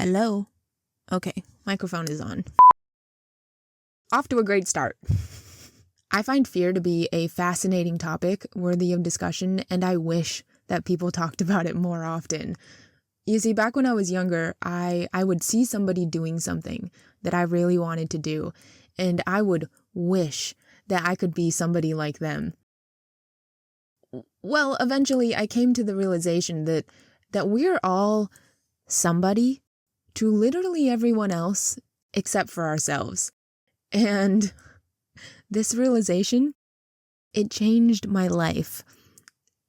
Hello? Okay, microphone is on. Off to a great start. I find fear to be a fascinating topic worthy of discussion, and I wish that people talked about it more often. You see, back when I was younger, I would see somebody doing something that I really wanted to do, and I would wish that I could be somebody like them. Well, eventually I came to the realization that we're all somebody to literally everyone else except for ourselves. And this realization, it changed my life.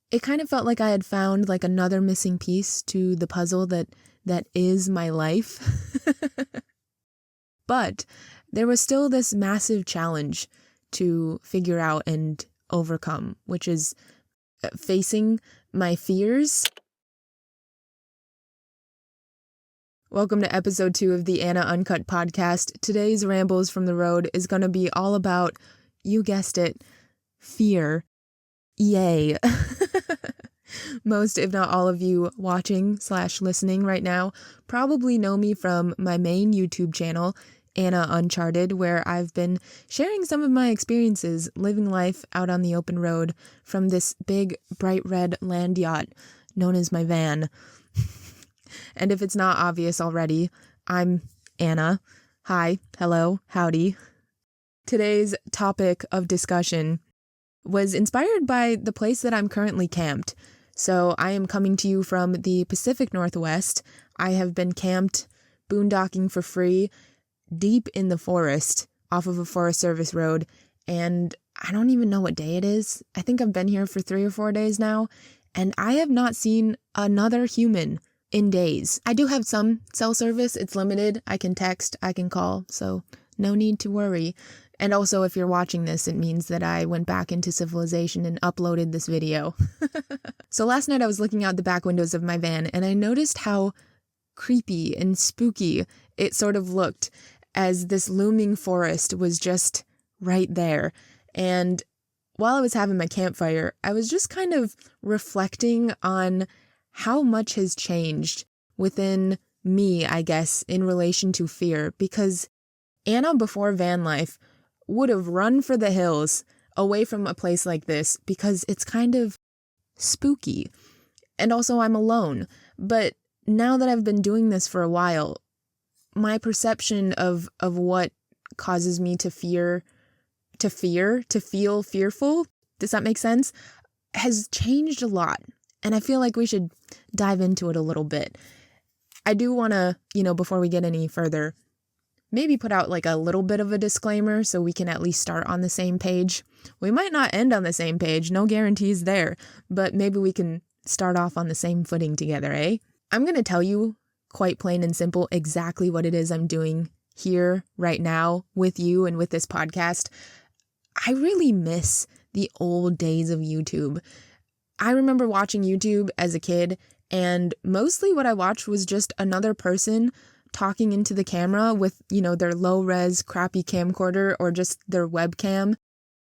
It kind of felt like I had found like another missing piece to the puzzle that is my life. But there was still this massive challenge to figure out and overcome, which is facing my fears. Welcome to episode 2 of the Anna Uncut Podcast. Today's rambles from the road is going to be all about, you guessed it, fear. Yay. Most, if not all of you watching/listening right now probably know me from my main YouTube channel, Anna Uncharted, where I've been sharing some of my experiences living life out on the open road from this big bright red land yacht known as my van. And if it's not obvious already, I'm Anna. Hi, hello, howdy. Today's topic of discussion was inspired by the place that I'm currently camped. So I am coming to you from the Pacific Northwest. I have been camped, boondocking for free, deep in the forest, off of a Forest Service road, and I don't even know what day it is. I think I've been here for 3 or 4 days now, and I have not seen another human in days. I do have some cell service. It's limited. I can text, I can call, so no need to worry. And also, if you're watching this, it means that I went back into civilization and uploaded this video. So last night I was looking out the back windows of my van, and I noticed how creepy and spooky it sort of looked as this looming forest was just right there. And while I was having my campfire, I was just kind of reflecting on how much has changed within me, I guess, in relation to fear. Because Anna, before van life, would have run for the hills away from a place like this because it's kind of spooky. And also I'm alone. But now that I've been doing this for a while, my perception of what causes me to feel fearful, does that make sense, has changed a lot. And I feel like we should dive into it a little bit. I do want to, before we get any further, maybe put out like a little bit of a disclaimer so we can at least start on the same page. We might not end on the same page, no guarantees there, but maybe we can start off on the same footing together, eh? I'm going to tell you quite plain and simple exactly what it is I'm doing here right now with you and with this podcast. I really miss the old days of YouTube. I remember watching YouTube as a kid, and mostly what I watched was just another person talking into the camera with, their low-res crappy camcorder or just their webcam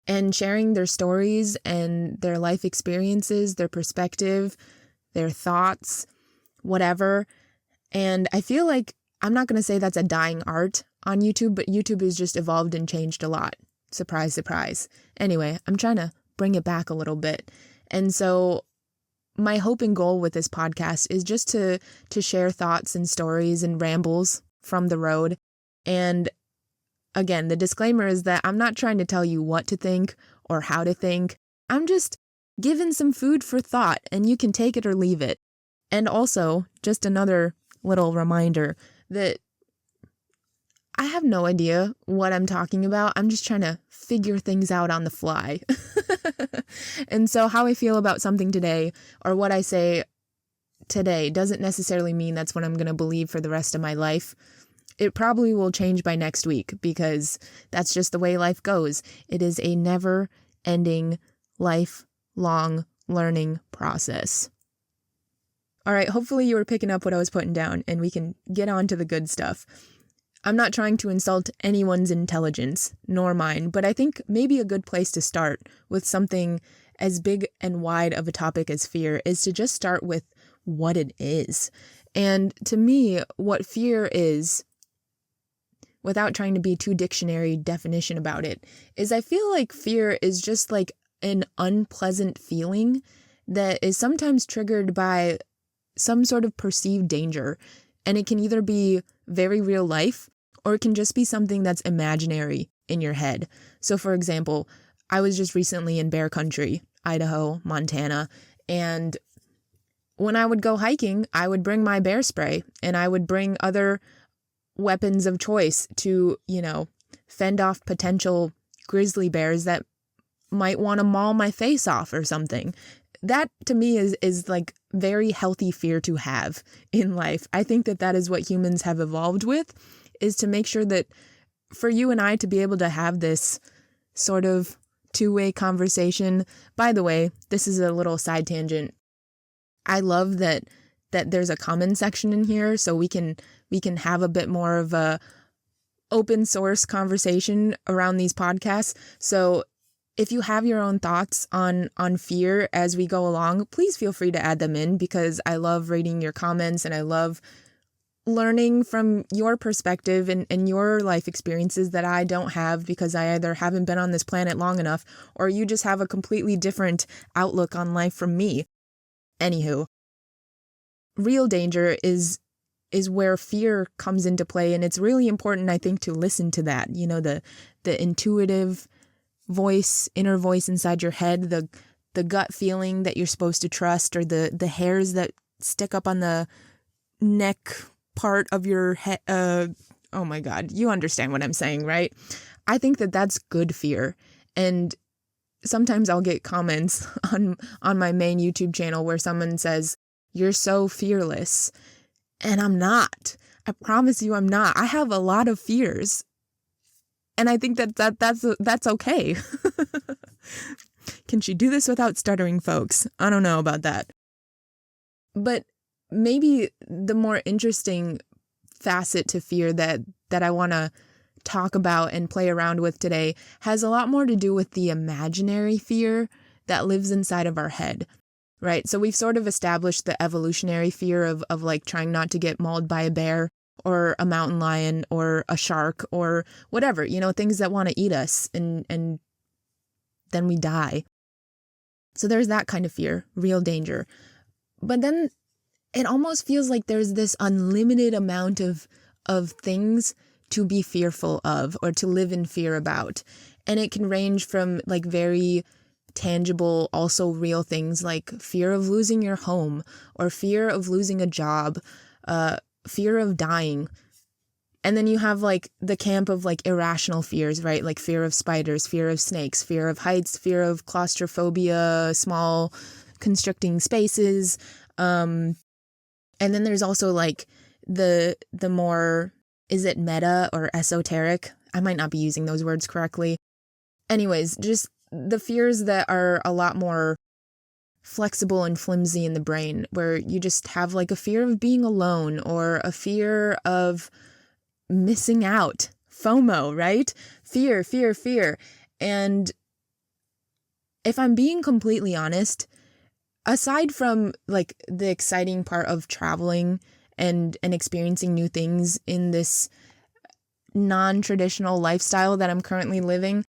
and sharing their stories and their life experiences, their perspective, their thoughts, whatever. And I feel like, I'm not going to say that's a dying art on YouTube, but YouTube has just evolved and changed a lot. Surprise, surprise. Anyway, I'm trying to bring it back a little bit. And so my hope and goal with this podcast is just to share thoughts and stories and rambles from the road. And again, the disclaimer is that I'm not trying to tell you what to think or how to think. I'm just giving some food for thought, and you can take it or leave it. And also, just another little reminder that I have no idea what I'm talking about. I'm just trying to figure things out on the fly. And so how I feel about something today or what I say today doesn't necessarily mean that's what I'm going to believe for the rest of my life. It probably will change by next week because that's just the way life goes. It is a never-ending, lifelong learning process. All right, hopefully you were picking up what I was putting down and we can get on to the good stuff. I'm not trying to insult anyone's intelligence, nor mine, but I think maybe a good place to start with something as big and wide of a topic as fear is to just start with what it is. And to me, what fear is, without trying to be too dictionary definition about it, is I feel like fear is just like an unpleasant feeling that is sometimes triggered by some sort of perceived danger. And it can either be very real life, or it can just be something that's imaginary in your head. So for example, I was just recently in bear country, Idaho, Montana, and when I would go hiking, I would bring my bear spray and I would bring other weapons of choice to, fend off potential grizzly bears that might want to maul my face off or something. That to me is like very healthy fear to have in life. I think that is what humans have evolved with, is to make sure that for you and I to be able to have this sort of two-way conversation. By the way, this is a little side tangent. I love that there's a comment section in here, so we can have a bit more of a open source conversation around these podcasts. So if you have your own thoughts on fear as we go along, please feel free to add them in, because I love reading your comments and I love learning from your perspective and your life experiences that I don't have, because I either haven't been on this planet long enough or you just have a completely different outlook on life from me. Anywho, real danger is where fear comes into play, and it's really important, I think, to listen to that. The intuitive voice, inner voice inside your head, the gut feeling that you're supposed to trust, or the hairs that stick up on the neck part of your head. Oh my God, you understand what I'm saying, right? I think that that's good fear. And sometimes I'll get comments on my main YouTube channel where someone says, "You're so fearless." And I'm not. I promise you I'm not. I have a lot of fears. And I think that's okay. Can she do this without stuttering, folks? I don't know about that. But maybe the more interesting facet to fear that I want to talk about and play around with today has a lot more to do with the imaginary fear that lives inside of our head, right? So we've sort of established the evolutionary fear of like trying not to get mauled by a bear or a mountain lion or a shark or whatever, things that want to eat us and then we die. So there's that kind of fear, real danger. But then it almost feels like there's this unlimited amount of things to be fearful of or to live in fear about. And it can range from like very tangible, also real things like fear of losing your home or fear of losing a job, fear of dying. And then you have like the camp of like irrational fears, right? Like fear of spiders, fear of snakes, fear of heights, fear of claustrophobia, small constricting spaces. And then there's also like the more, is it meta or esoteric? I might not be using those words correctly. Anyways, just the fears that are a lot more flexible and flimsy in the brain, where you just have like a fear of being alone or a fear of missing out, FOMO, right? Fear. And if I'm being completely honest, aside from like the exciting part of traveling and experiencing new things in this non-traditional lifestyle that I'm currently living,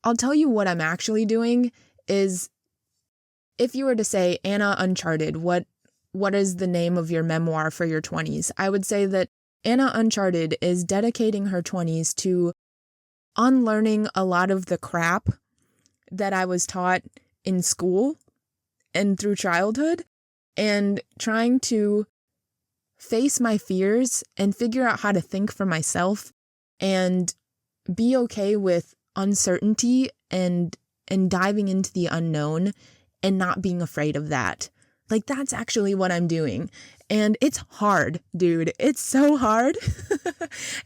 I'll tell you what I'm actually doing is, if you were to say, Anna Uncharted, what is the name of your memoir for your 20s? I would say that Anna Uncharted is dedicating her 20s to unlearning a lot of the crap that I was taught in school and through childhood, and trying to face my fears and figure out how to think for myself and be okay with uncertainty and diving into the unknown and not being afraid of that. Like, that's actually what I'm doing. And it's hard, dude. It's so hard.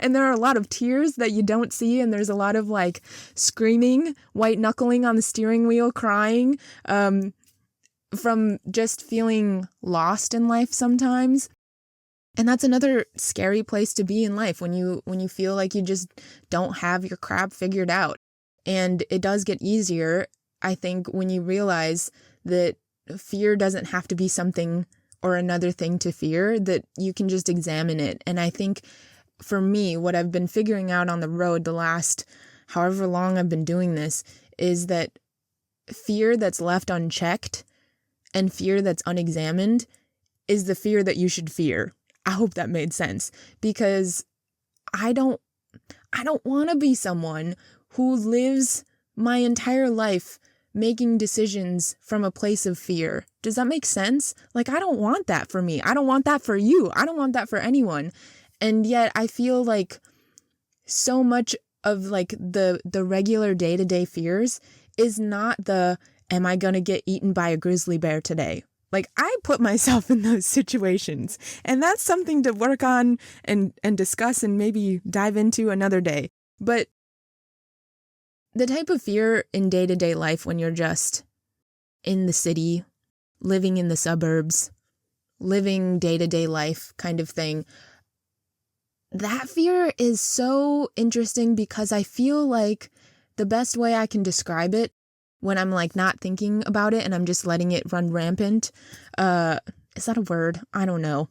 And there are a lot of tears that you don't see. And there's a lot of like screaming, white knuckling on the steering wheel, crying, from just feeling lost in life sometimes. And that's another scary place to be in life, when you feel like you just don't have your crap figured out. And it does get easier, I think, when you realize that fear doesn't have to be something, or another thing to fear, that you can just examine it. And I think for me, what I've been figuring out on the road the last however long I've been doing this is that fear that's left unchecked and fear that's unexamined is the fear that you should fear. I hope that made sense, because I don't want to be someone who lives my entire life making decisions from a place of fear. Does that make sense? Like, I don't want that for me. I don't want that for you. I don't want that for anyone. And yet I feel like so much of like the regular day-to-day fears is not the, am I going to get eaten by a grizzly bear today? Like, I put myself in those situations, and that's something to work on and discuss and maybe dive into another day. But the type of fear in day-to-day life when you're just in the city, living in the suburbs, living day-to-day life kind of thing, that fear is so interesting because I feel like the best way I can describe it when I'm like not thinking about it and I'm just letting it run rampant, is that a word? I don't know.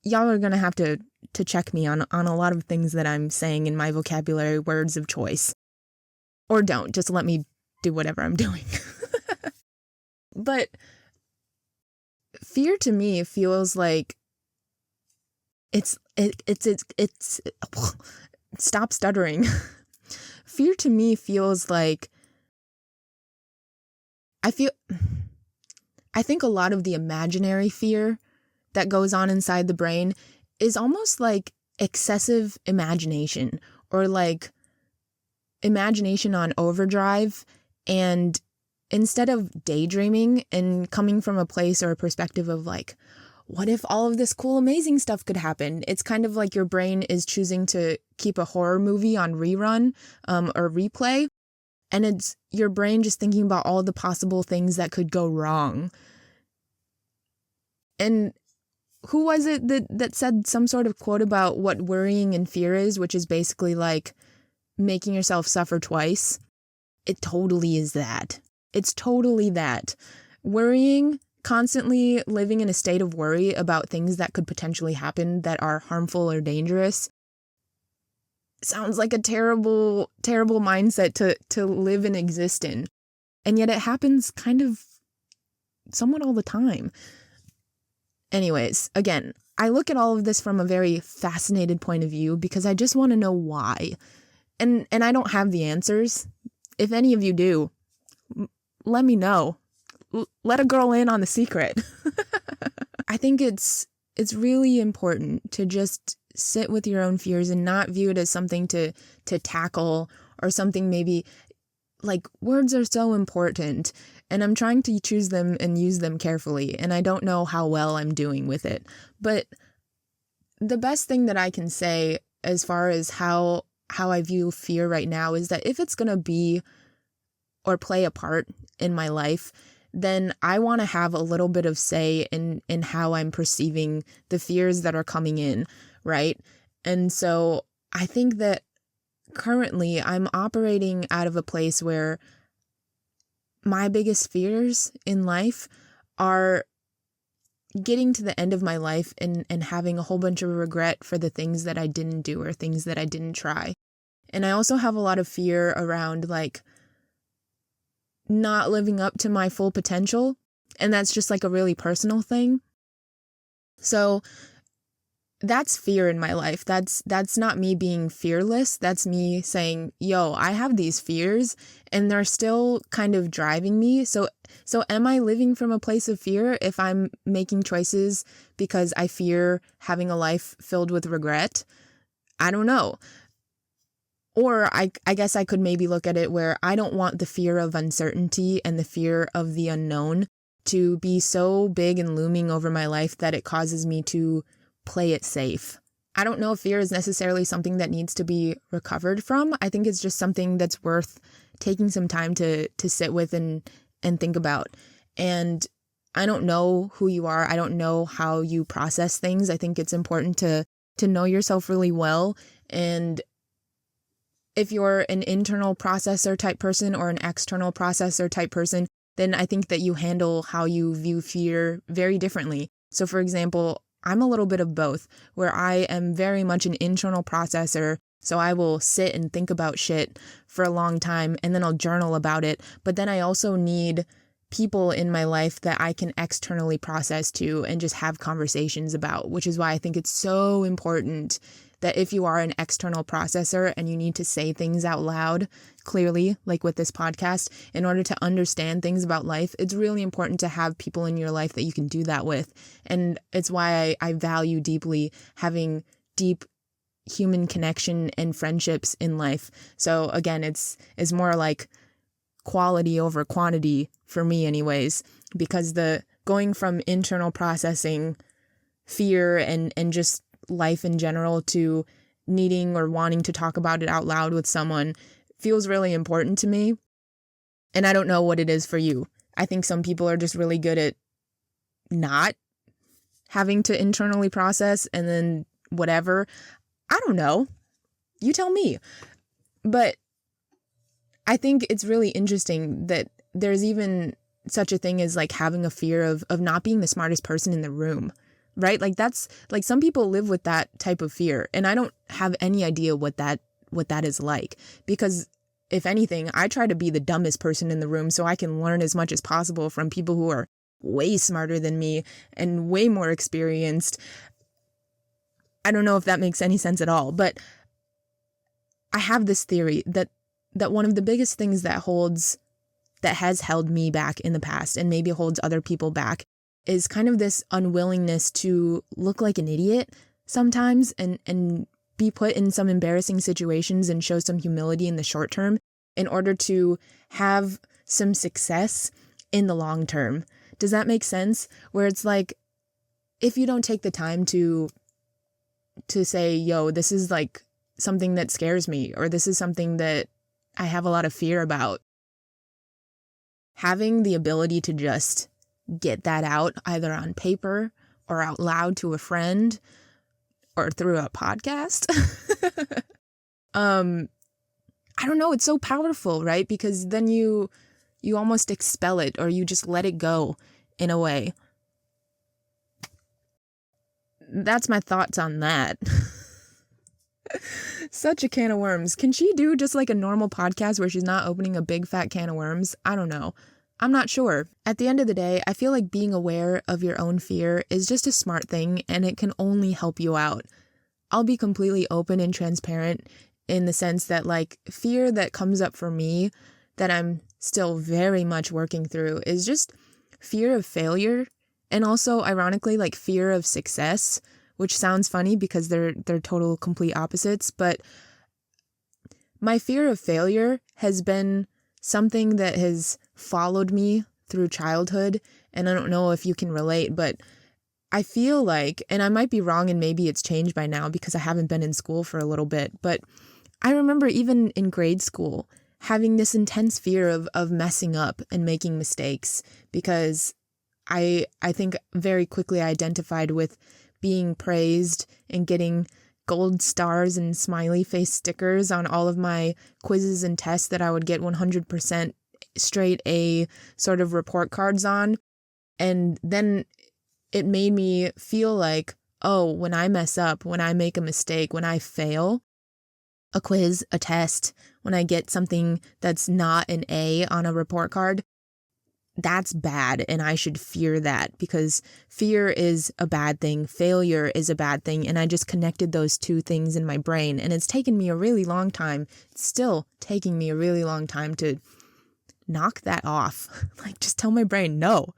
Y'all are going to have to check me on a lot of things that I'm saying in my vocabulary words of choice. Or don't, just let me do whatever I'm doing. But fear to me feels like it's stop stuttering. Fear to me feels like I think a lot of the imaginary fear that goes on inside the brain is almost like excessive imagination, or like imagination on overdrive. And instead of daydreaming and coming from a place or a perspective of like, what if all of this cool, amazing stuff could happen? It's kind of like your brain is choosing to keep a horror movie on rerun or replay. And it's your brain just thinking about all the possible things that could go wrong. And who was it that said some sort of quote about what worrying and fear is, which is basically like making yourself suffer twice? It totally is that. It's totally that. Worrying, constantly living in a state of worry about things that could potentially happen that are harmful or dangerous, sounds like a terrible, terrible mindset to live and exist in. And yet it happens kind of somewhat all the time. Anyways, again, I look at all of this from a very fascinated point of view because I just want to know why. And I don't have the answers. If any of you do, let me know. Let a girl in on the secret. I think it's really important to just sit with your own fears and not view it as something to tackle or something maybe like words are so important and I'm trying to choose them and use them carefully. And I don't know how well I'm doing with it. But the best thing that I can say as far as how I view fear right now is that if it's going to be or play a part in my life, then I want to have a little bit of say in how I'm perceiving the fears that are coming in, right? And so I think that currently I'm operating out of a place where my biggest fears in life are getting to the end of my life and having a whole bunch of regret for the things that I didn't do or things that I didn't try. And I also have a lot of fear around like not living up to my full potential. And that's just like a really personal thing. So that's fear in my life. That's not me being fearless. That's me saying, yo, I have these fears and they're still kind of driving me. So am I living from a place of fear if I'm making choices because I fear having a life filled with regret? I don't know. Or I guess I could maybe look at it where I don't want the fear of uncertainty and the fear of the unknown to be so big and looming over my life that it causes me to play it safe. I don't know if fear is necessarily something that needs to be recovered from. I think it's just something that's worth taking some time to sit with and think about. And I don't know who you are. I don't know how you process things. I think it's important to know yourself really well. And if you're an internal processor type person or an external processor type person, then I think that you handle how you view fear very differently. So for example, I'm a little bit of both, where I am very much an internal processor. So I will sit and think about shit for a long time and then I'll journal about it. But then I also need people in my life that I can externally process to and just have conversations about, which is why I think it's so important that if you are an external processor and you need to say things out loud clearly, like with this podcast, in order to understand things about life, it's really important to have people in your life that you can do that with. And it's why I value deeply having deep human connection and friendships in life. So again, it's more like quality over quantity for me anyways, because the going from internal processing fear and just life in general to needing or wanting to talk about it out loud with someone feels really important to me. And I don't know what it is for you. I think some people are just really good at not having to internally process and then whatever. I don't know. You tell me. But I think it's really interesting that there's even such a thing as like having a fear of not being the smartest person in the room, right? Like that's like some people live with that type of fear. And I don't have any idea what that is like, because if anything, I try to be the dumbest person in the room so I can learn as much as possible from people who are way smarter than me and way more experienced. I don't know if that makes any sense at all, but I have this theory that one of the biggest things that has held me back in the past and maybe holds other people back is kind of this unwillingness to look like an idiot sometimes and be put in some embarrassing situations and show some humility in the short term in order to have some success in the long term. Does that make sense? Where it's like, if you don't take the time to say, yo, this is like something that scares me, or this is something that I have a lot of fear about, having the ability to just get that out either on paper or out loud to a friend or through a podcast. I don't know. It's so powerful, right? Because then you almost expel it, or you just let it go in a way. That's my thoughts on that. Such a can of worms. Can she do just like a normal podcast where she's not opening a big fat can of worms? I don't know. I'm not sure. At the end of the day, I feel like being aware of your own fear is just a smart thing, and it can only help you out. I'll be completely open and transparent in the sense that like fear that comes up for me that I'm still very much working through is just fear of failure, and also ironically like fear of success, which sounds funny because they're total complete opposites. But my fear of failure has been something that has followed me through childhood. And I don't know if you can relate, but I feel like, and I might be wrong and maybe it's changed by now because I haven't been in school for a little bit, but I remember even in grade school having this intense fear of messing up and making mistakes, because I think very quickly I identified with being praised and getting gold stars and smiley face stickers on all of my quizzes and tests that I would get 100% straight A sort of report cards on. And then it made me feel like, oh, when I mess up, when I make a mistake, when I fail a quiz, a test, when I get something that's not an A on a report card, that's bad, and I should fear that, because fear is a bad thing, failure is a bad thing, and I just connected those two things in my brain, and it's taken me a really long time, it's still taking me a really long time to knock that off. Like, just tell my brain, no,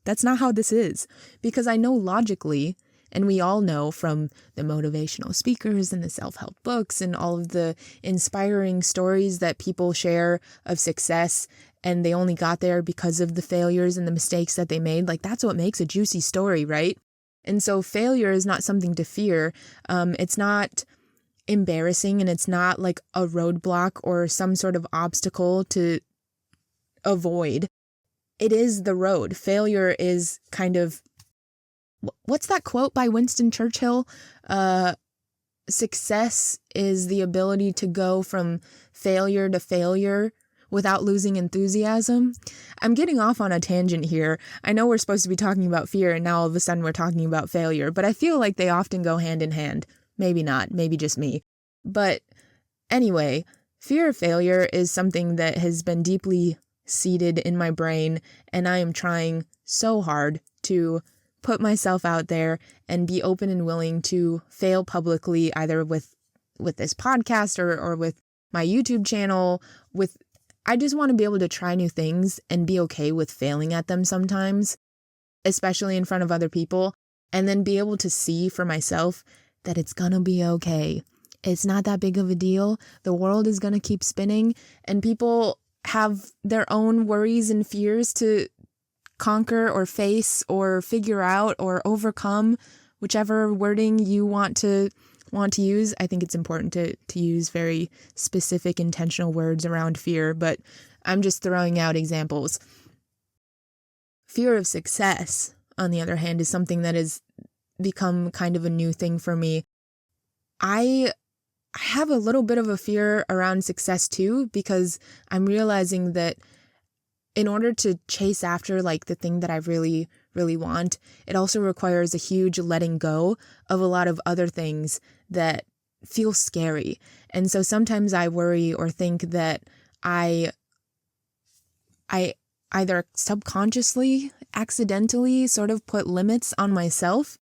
that's not how this is, because I know logically, and we all know from the motivational speakers and the self-help books and all of the inspiring stories that people share of success, and they only got there because of the failures and the mistakes that they made. Like, that's what makes a juicy story, right? And so failure is not something to fear. It's not embarrassing, and it's not like a roadblock or some sort of obstacle to avoid. It is the road. Failure is kind of, what's that quote by Winston Churchill? Success is the ability to go from failure to failure without losing enthusiasm. I'm getting off on a tangent here. I know we're supposed to be talking about fear, and now all of a sudden we're talking about failure, but I feel like they often go hand in hand. Maybe not, maybe just me. But anyway, fear of failure is something that has been deeply seated in my brain, and I am trying so hard to put myself out there and be open and willing to fail publicly, either with this podcast or with my YouTube channel. I just want to be able to try new things and be okay with failing at them sometimes, especially in front of other people, and then be able to see for myself that it's gonna be okay. It's not that big of a deal. The world is gonna keep spinning, and people have their own worries and fears to conquer or face or figure out or overcome, whichever wording you want to use. I think it's important to use very specific, intentional words around fear, but I'm just throwing out examples. Fear of success, on the other hand, is something that has become kind of a new thing for me. I have a little bit of a fear around success too, because I'm realizing that in order to chase after like the thing that I really, really want, it also requires a huge letting go of a lot of other things that feel scary. And so sometimes I worry or think that I either subconsciously, accidentally sort of put limits on myself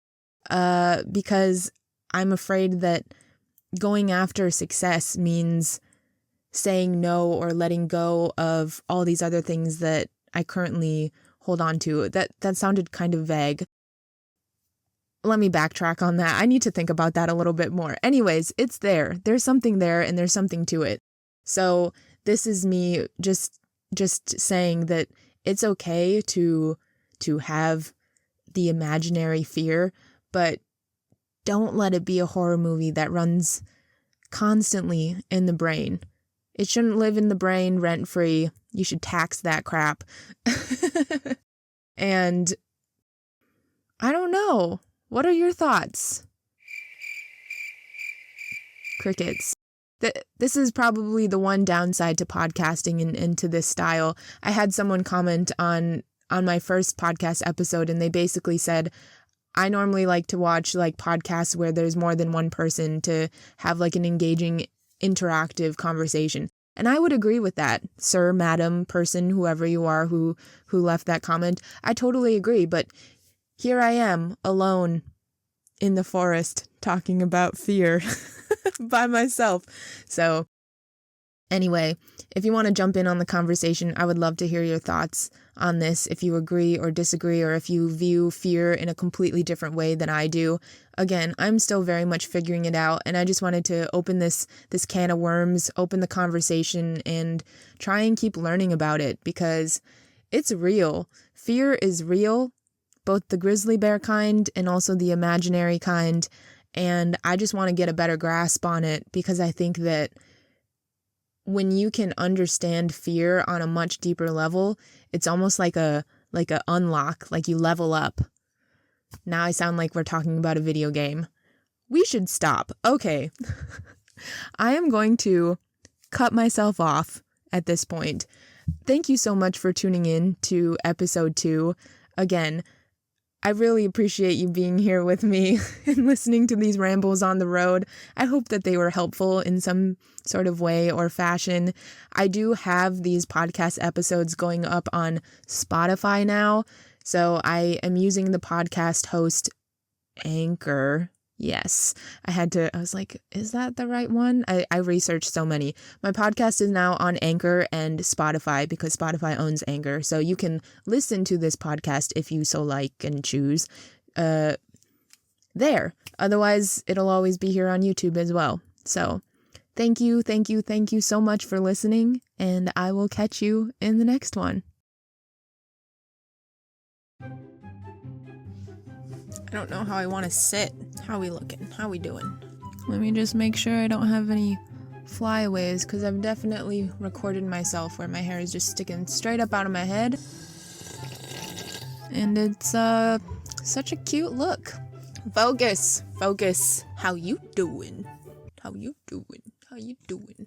because I'm afraid that going after success means saying no or letting go of all these other things that I currently hold on to. That sounded kind of vague. Let me backtrack on that. I need to think about that a little bit more. Anyways, it's there. There's something there, and there's something to it. So this is me just saying that it's okay to have the imaginary fear, but don't let it be a horror movie that runs constantly in the brain. It shouldn't live in the brain rent-free. You should tax that crap. And I don't know. What are your thoughts? Crickets. This is probably the one downside to podcasting and to this style. I had someone comment on my first podcast episode, and they basically said, I normally like to watch like podcasts where there's more than one person to have like an engaging, interactive conversation. And I would agree with that, sir, madam, person, whoever you are who left that comment. I totally agree. But here I am alone in the forest talking about fear by myself. So anyway, if you want to jump in on the conversation, I would love to hear your thoughts on this, if you agree or disagree, or if you view fear in a completely different way than I do. Again, I'm still very much figuring it out, and I just wanted to open this can of worms, open the conversation, and try and keep learning about it, because it's real. Fear is real, both the grizzly bear kind and also the imaginary kind, and I just want to get a better grasp on it, because I think that when you can understand fear on a much deeper level, it's almost like a unlock, like you level up. Now I sound like we're talking about a video game. We should stop. Okay. I am going to cut myself off at this point. Thank you so much for tuning in to episode 2. Again, I really appreciate you being here with me and listening to these rambles on the road. I hope that they were helpful in some sort of way or fashion. I do have these podcast episodes going up on Spotify now, so I am using the podcast host Anchor. Yes, I was like, is that the right one? I researched so many. My podcast is now on Anchor and Spotify, because Spotify owns Anchor. So you can listen to this podcast if you so like and choose there. Otherwise, it'll always be here on YouTube as well. So thank you so much for listening, and I will catch you in the next one. I don't know how I want to sit. How we looking? How we doing? Let me just make sure I don't have any flyaways, because I've definitely recorded myself where my hair is just sticking straight up out of my head. And it's such a cute look. Focus. How you doing? How you doing?